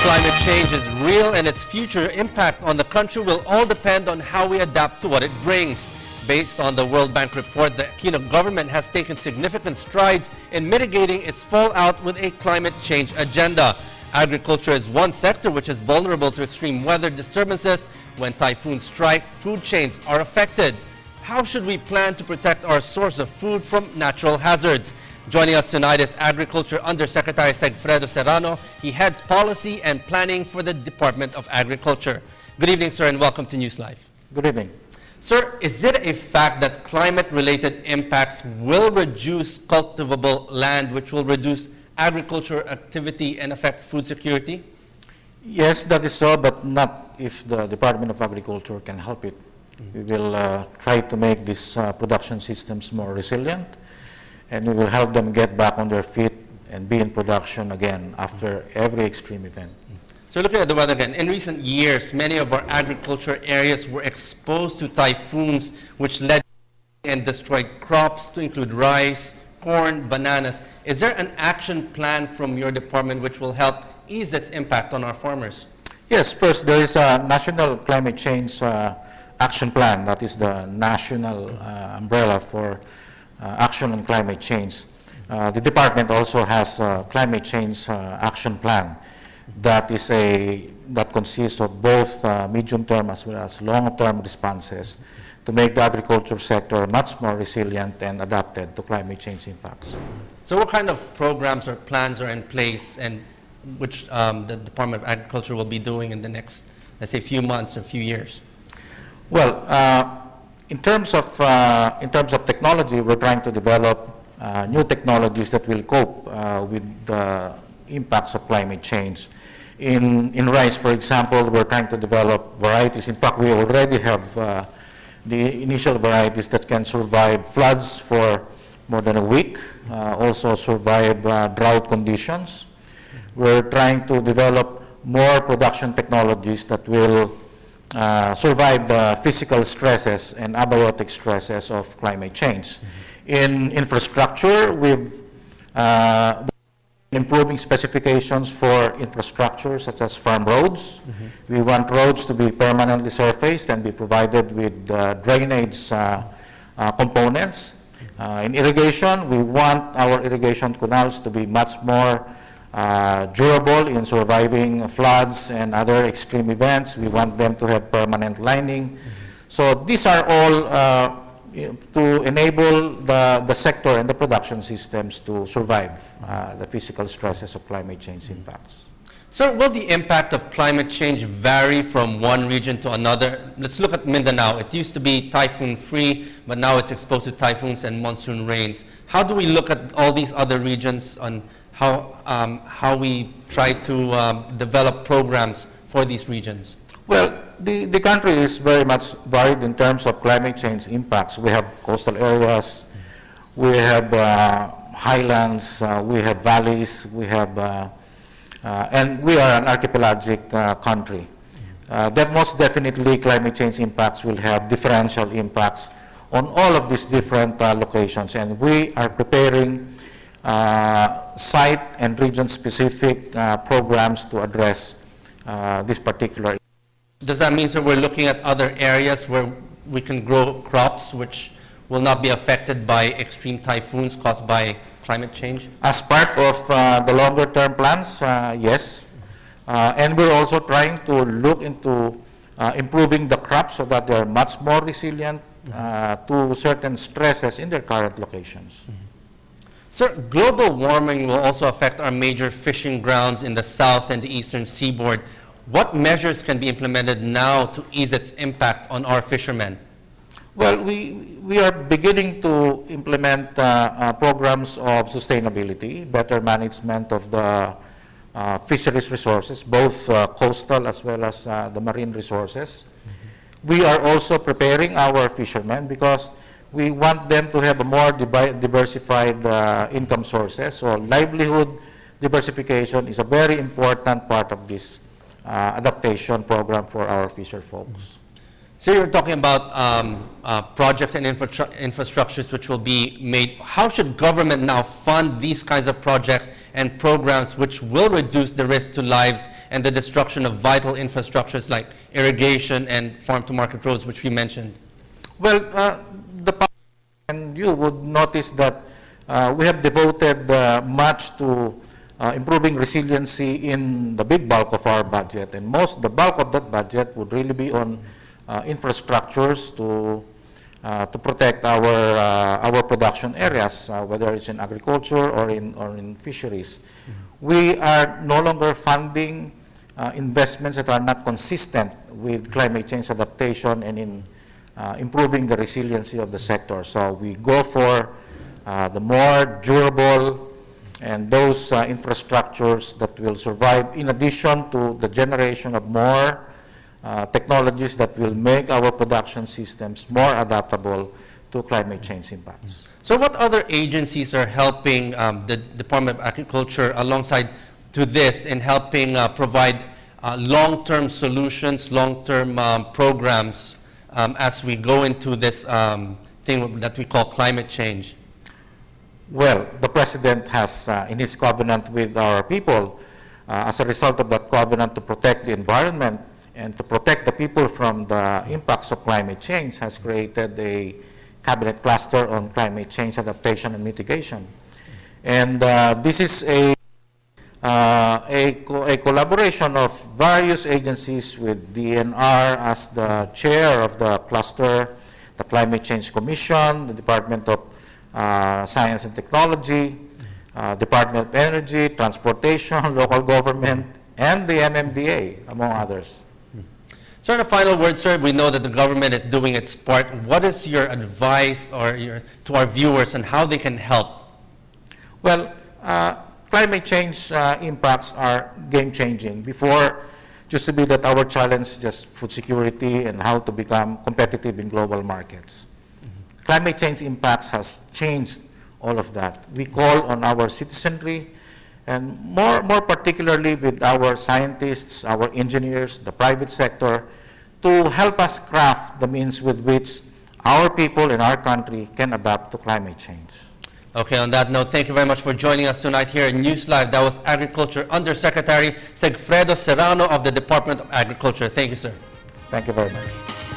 Climate change is real and its future impact on the country will all depend on how we adapt to what it brings. Based on the World Bank report, the Aquino government has taken significant strides in mitigating its fallout with a climate change agenda. Agriculture is one sector which is vulnerable to extreme weather disturbances. When typhoons strike, food chains are affected. How should we plan to protect our source of food from natural hazards? Joining us tonight is Agriculture Undersecretary Segfredo Serrano. He heads policy and planning for the Department of Agriculture. Good evening, sir, and welcome to NewsLife. Good evening. Sir, is it a fact that climate-related impacts will reduce cultivable land, which will reduce agriculture activity and affect food security? Yes, that is so, but not if the Department of Agriculture can help it. We will try to make these production systems more resilient, and we will help them get back on their feet and be in production again after every extreme event. So looking at the weather again, in recent years, many of our agriculture areas were exposed to typhoons, which led and destroyed crops to include rice, corn, bananas. Is there an action plan from your department which will help ease its impact on our farmers? Yes, first there is a National Climate Change Action Plan. That is the national umbrella for action on climate change. The department also has a climate change action plan that consists of both medium-term as well as long-term responses to make the agriculture sector much more resilient and adapted to climate change impacts. So what kind of programs or plans are in place, and which the Department of Agriculture will be doing in the next, let's say, few months or few years? Well, in terms of technology, we're trying to develop new technologies that will cope with the impacts of climate change. In rice, for example, we're trying to develop varieties. In fact, we already have the initial varieties that can survive floods for more than a week, also survive drought conditions. We're trying to develop more production technologies that will survive the physical stresses and abiotic stresses of climate change. In infrastructure, we've improving specifications for infrastructure such as farm roads. We want roads to be permanently surfaced and be provided with drainage components. In irrigation, we want our irrigation canals to be much more durable in surviving floods and other extreme events. We want them to have permanent lining. So these are all to enable the sector and the production systems to survive the physical stresses of climate change impacts. So will the impact of climate change vary from one region to another? Let's look at Mindanao. It used to be typhoon-free, but now it's exposed to typhoons and monsoon rains. How do we look at all these other regions on how we try to develop programs for these regions? Well, the country is very much varied in terms of climate change impacts. We have coastal areas, we have highlands, we have valleys, we have, and we are an archipelagic country. That most definitely climate change impacts will have differential impacts on all of these different locations, and we are preparing site and region-specific programs to address this particular. Does that mean, sir, we're looking at other areas where we can grow crops which will not be affected by extreme typhoons caused by climate change? As part of the longer-term plans, yes. And we're also trying to look into improving the crops so that they're much more resilient to certain stresses in their current locations. Sir, global warming will also affect our major fishing grounds in the south and the eastern seaboard. What measures can be implemented now to ease its impact on our fishermen? Well, we are beginning to implement programs of sustainability, better management of the fisheries resources, both coastal as well as the marine resources. We are also preparing our fishermen because we want them to have a more diversified income sources. So livelihood diversification is a very important part of this adaptation program for our fisher folks. So you're talking about projects and infrastructures which will be made. How should government now fund these kinds of projects and programs which will reduce the risk to lives and the destruction of vital infrastructures like irrigation and farm-to-market roads, which we mentioned? Well, the public and you would notice that we have devoted much to improving resiliency in the big bulk of our budget, and the bulk of that budget would really be on infrastructures to protect our production areas, whether it's in agriculture or in fisheries. We are no longer funding investments that are not consistent with climate change adaptation and in improving the resiliency of the sector. So we go for the more durable and those infrastructures that will survive, in addition to the generation of more technologies that will make our production systems more adaptable to climate change impacts. So what other agencies are helping the Department of Agriculture alongside to this in helping provide long-term solutions, long-term programs as we go into this thing that we call climate change? Well, the President has, in his covenant with our people, as a result of that covenant to protect the environment and to protect the people from the impacts of climate change, has created a cabinet cluster on climate change adaptation and mitigation. And this is a collaboration of various agencies with DNR as the chair of the cluster, the Climate Change Commission, the Department of Science and Technology, Department of Energy, Transportation, local government, and the MMDA, among others. So in a final word, sir, we know that the government is doing its part. What is your advice to our viewers on how they can help? Well, climate change impacts are game-changing. Before, it used to be that our challenge just food security and how to become competitive in global markets. Climate change impacts has changed all of that. We call on our citizenry, and more particularly with our scientists, our engineers, the private sector, to help us craft the means with which our people in our country can adapt to climate change. Okay, on that note, thank you very much for joining us tonight here in NewsLife. That was Agriculture Undersecretary Segfredo Serrano of the Department of Agriculture. Thank you, sir. Thank you very much.